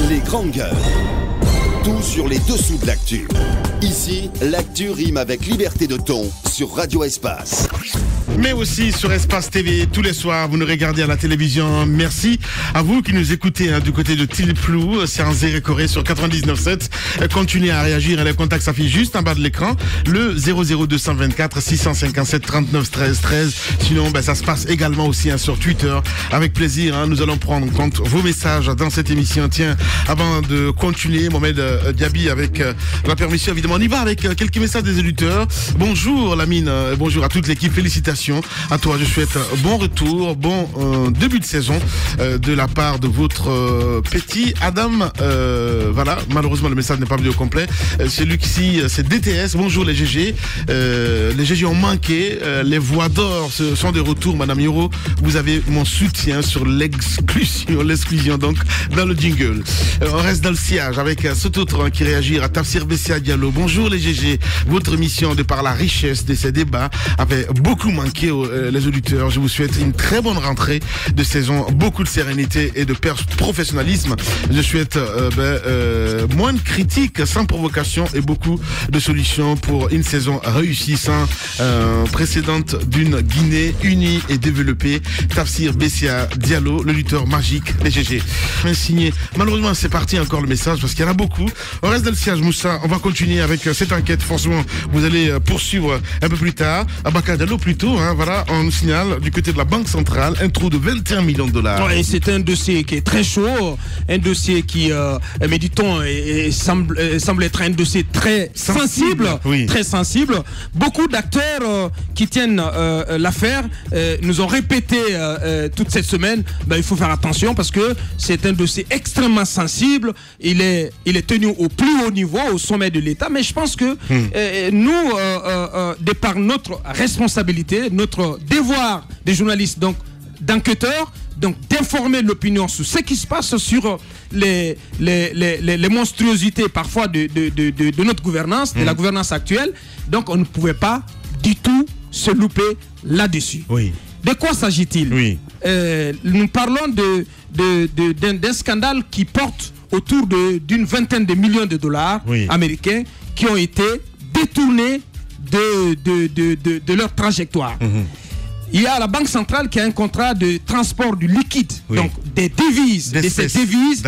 Les grandes gueules. Tout sur les dessous de l'actu. Ici, l'actu rime avec liberté de ton sur Radio Espace. Mais aussi sur Espace TV, tous les soirs, vous nous regardez à la télévision. Merci à vous qui nous écoutez du côté de Tilplou, c'est en Zérécoré sur 99.7. Continuez à réagir, les contacts s'affichent juste en bas de l'écran. Le 00224 657 39 13 13. Sinon, ça se passe également aussi sur Twitter. Avec plaisir, nous allons prendre en compte vos messages dans cette émission. Tiens, avant de continuer, Mohamed Diaby, avec la permission, évidemment, on y va avec quelques messages des éditeurs. Bonjour Lamine, bonjour à toute l'équipe, félicitations à toi, je souhaite bon retour, bon début de saison de la part de votre petit Adam. Voilà, malheureusement le message n'est pas venu au complet. C'est Luxi, c'est DTS. Bonjour les GG. Les GG ont manqué. Les voix d'or sont de retour, Madame Yoro. Vous avez mon soutien sur l'exclusion donc dans le jingle. On reste dans le sillage avec cet autre qui réagit à Tafsir Bessia Diallo. Bonjour les GG. Votre émission, de par la richesse de ces débats, avait beaucoup manqué les auditeurs. Je vous souhaite une très bonne rentrée de saison, beaucoup de sérénité et de professionnalisme. Je souhaite moins de critiques sans provocation et beaucoup de solutions pour une saison réussie sans précédente d'une Guinée unie et développée. Tafsir Bessia Diallo, le lutteur magique, les GG. Signé. Malheureusement, c'est parti encore le message parce qu'il y en a beaucoup. On reste dans le siège, Moussa. On va continuer avec cette enquête. Forcément, vous allez poursuivre un peu plus tard. Abaka Diallo, plutôt. Voilà, on nous signale du côté de la Banque centrale un trou de 21 millions de dollars. Ouais, c'est un dossier qui est très chaud, un dossier qui, mais dit-on, semble être un dossier très sensible, oui. Très sensible. Beaucoup d'acteurs qui tiennent l'affaire nous ont répété toute cette semaine, il faut faire attention parce que c'est un dossier extrêmement sensible. Il est tenu au plus haut niveau, au sommet de l'État, mais je pense que nous, de par notre responsabilité, notre devoir des journalistes, donc d'enquêteurs, donc d'informer l'opinion sur ce qui se passe sur les monstruosités parfois de notre gouvernance, de la gouvernance actuelle. Donc on ne pouvait pas du tout se louper là-dessus. Oui. De quoi s'agit-il? Oui. Nous parlons d'un scandale qui porte autour d'une vingtaine de millions de dollars américains qui ont été détournés de leur trajectoire. Il y a la Banque centrale qui a un contrat de transport du liquide, donc des devises, de ces devises,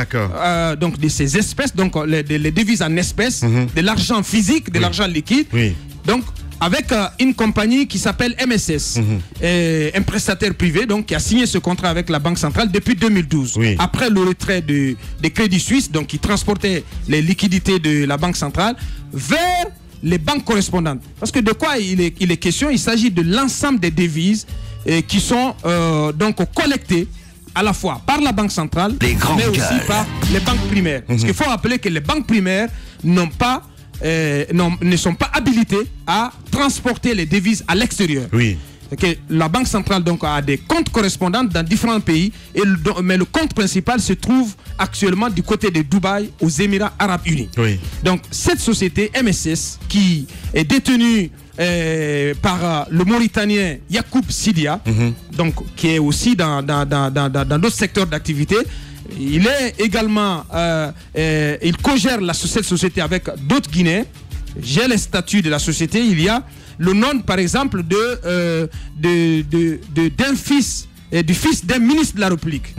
donc de ces espèces, donc les devises en espèces, de l'argent physique, de l'argent liquide. Donc avec une compagnie qui s'appelle MSS, un prestataire privé donc qui a signé ce contrat avec la Banque centrale depuis 2012. Après le retrait des Crédits Suisses, donc qui transportaient les liquidités de la Banque centrale vers les banques correspondantes. Parce que de quoi il est question? Il s'agit de l'ensemble des devises qui sont donc collectées à la fois par la Banque centrale, mais aussi par les banques primaires. Parce qu'il faut rappeler que les banques primaires ne sont pas habilitées à transporter les devises à l'extérieur. Que la Banque centrale donc a des comptes correspondants dans différents pays, mais le compte principal se trouve actuellement du côté de Dubaï, aux Émirats Arabes Unis. Donc cette société MSS qui est détenue par le Mauritanien Yacoub Sidia, donc qui est aussi dans d'autres secteurs d'activité. Il est également, il co-gère cette société avec d'autres Guinéens. J'ai les statuts de la société. Il y a le nom, par exemple, d'un fils, du fils d'un ministre de la République,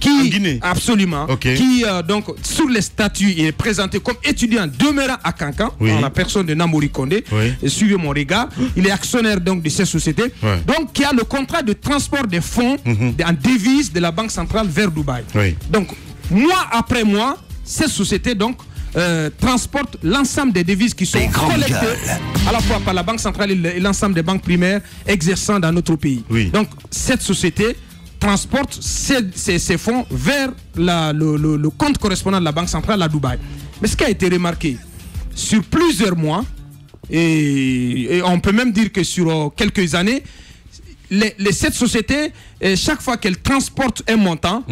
qui, en Guinée. Absolument, qui donc sur les statuts il est présenté comme étudiant demeurant à Cancan, en la personne de Namori Kondé. Suivez mon regard, il est actionnaire donc de cette société, donc qui a le contrat de transport des fonds en devises de la Banque centrale vers Dubaï. Donc mois après mois, cette société donc transporte l'ensemble des devises qui sont collectées à la fois par la Banque centrale et l'ensemble des banques primaires exerçant dans notre pays. Donc cette société transporte ces fonds vers le compte correspondant de la Banque centrale à Dubaï. Mais ce qui a été remarqué sur plusieurs mois, et on peut même dire que sur quelques années, cette société, chaque fois qu'elle transporte un montant,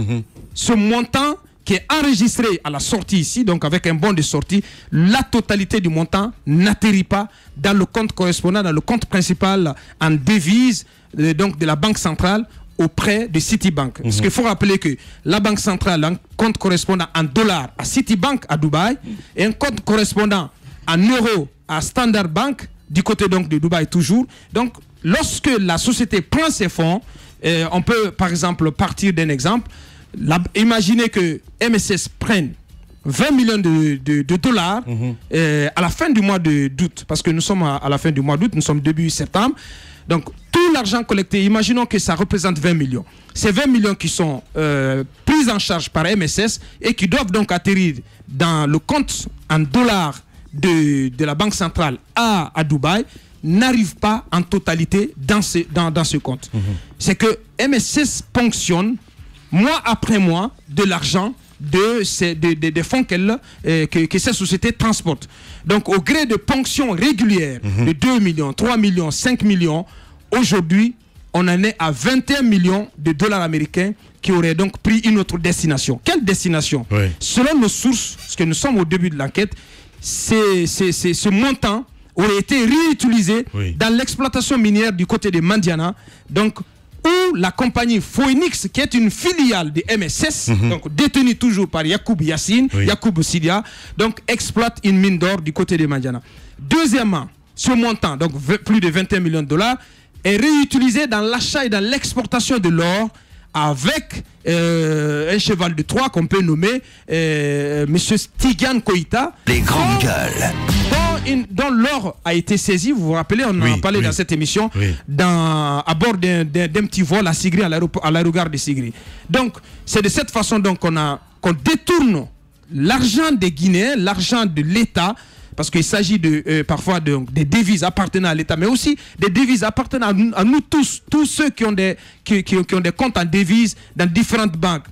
ce montant qui est enregistré à la sortie ici, donc avec un bon de sortie, la totalité du montant n'atterrit pas dans le compte correspondant, dans le compte principal en devise donc de la Banque centrale auprès de Citibank. Parce qu'il faut rappeler que la Banque centrale a un compte correspondant en dollars à Citibank à Dubaï et un compte correspondant en euros à Standard Bank du côté donc de Dubaï toujours. Donc, lorsque la société prend ses fonds, on peut par exemple partir d'un exemple. Imaginez que MSS prenne 20 millions de dollars à la fin du mois d'août, parce que nous sommes à la fin du mois d'août, nous sommes début septembre. Donc, tout l'argent collecté, imaginons que ça représente 20 millions. Ces 20 millions qui sont pris en charge par MSS et qui doivent donc atterrir dans le compte en dollars de la Banque centrale à Dubaï, n'arrivent pas en totalité dans ce compte. C'est que MSS ponctionne mois après mois de l'argent des fonds que ces sociétés transportent. Donc, au gré de ponctions régulières de 2 millions, 3 millions, 5 millions, aujourd'hui, on en est à 21 millions de dollars américains qui auraient donc pris une autre destination. Quelle destination? Selon nos sources, parce que nous sommes au début de l'enquête, ce montant aurait été réutilisé dans l'exploitation minière du côté de Mandiana, donc où la compagnie Phoenix, qui est une filiale de MSS, donc détenue toujours par Yacoub Yassine, Yacoub Sidia, donc exploite une mine d'or du côté de Mandiana. Deuxièmement, ce montant, donc plus de 21 millions de dollars, est réutilisé dans l'achat et dans l'exportation de l'or avec un cheval de Troie qu'on peut nommer M. Tigran Koïta. Les grandes gueules. Dont l'or a été saisi, vous vous rappelez, on en a parlé dans cette émission, à bord d'un petit vol à Sigri, à l'aérogare de Sigri. Donc, c'est de cette façon qu'on détourne l'argent des Guinéens, l'argent de l'État, parce qu'il s'agit parfois des devises appartenant à l'État, mais aussi des devises appartenant à nous tous ceux qui ont des comptes en devises dans différentes banques.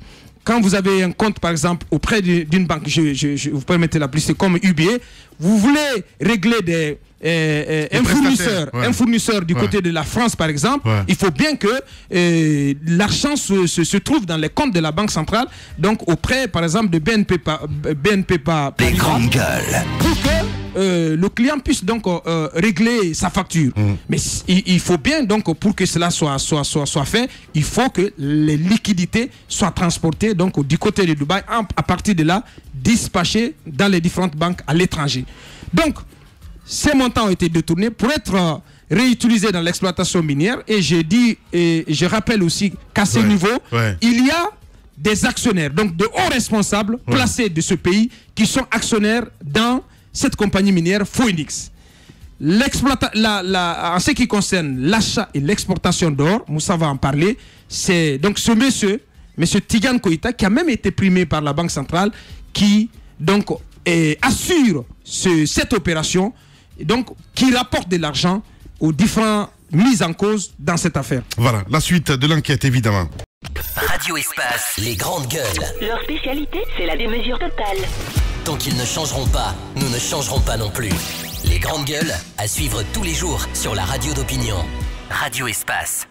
Quand vous avez un compte, par exemple, auprès d'une banque, je vous permettez de l'appeler, c'est comme UBA, vous voulez régler un fournisseur du côté de la France, par exemple, il faut bien que l'argent se trouve dans les comptes de la Banque centrale, donc auprès, par exemple, de BNP Paribas. Les grandes gueules. Pour que le client puisse donc régler sa facture. Mais il faut bien, donc, pour que cela soit fait, il faut que les liquidités soient transportées donc, du côté de Dubaï, à partir de là, dispatchées dans les différentes banques à l'étranger. Donc, ces montants ont été détournés pour être réutilisés dans l'exploitation minière. Et je rappelle aussi qu'à ce niveau, il y a des actionnaires, donc de hauts responsables placés de ce pays qui sont actionnaires dans cette compagnie minière Phoenix. En ce qui concerne l'achat et l'exportation d'or, Moussa va en parler, c'est donc ce monsieur Tigran Koïta, qui a même été primé par la Banque centrale, qui donc assure cette opération, et donc qui rapporte de l'argent aux différentes mises en cause dans cette affaire. Voilà, la suite de l'enquête évidemment. Radio Espace, les grandes gueules. Leur spécialité, c'est la démesure totale. Tant qu'ils ne changeront pas, nous ne changerons pas non plus. Les grandes gueules, à suivre tous les jours sur la radio d'opinion. Radio Espace.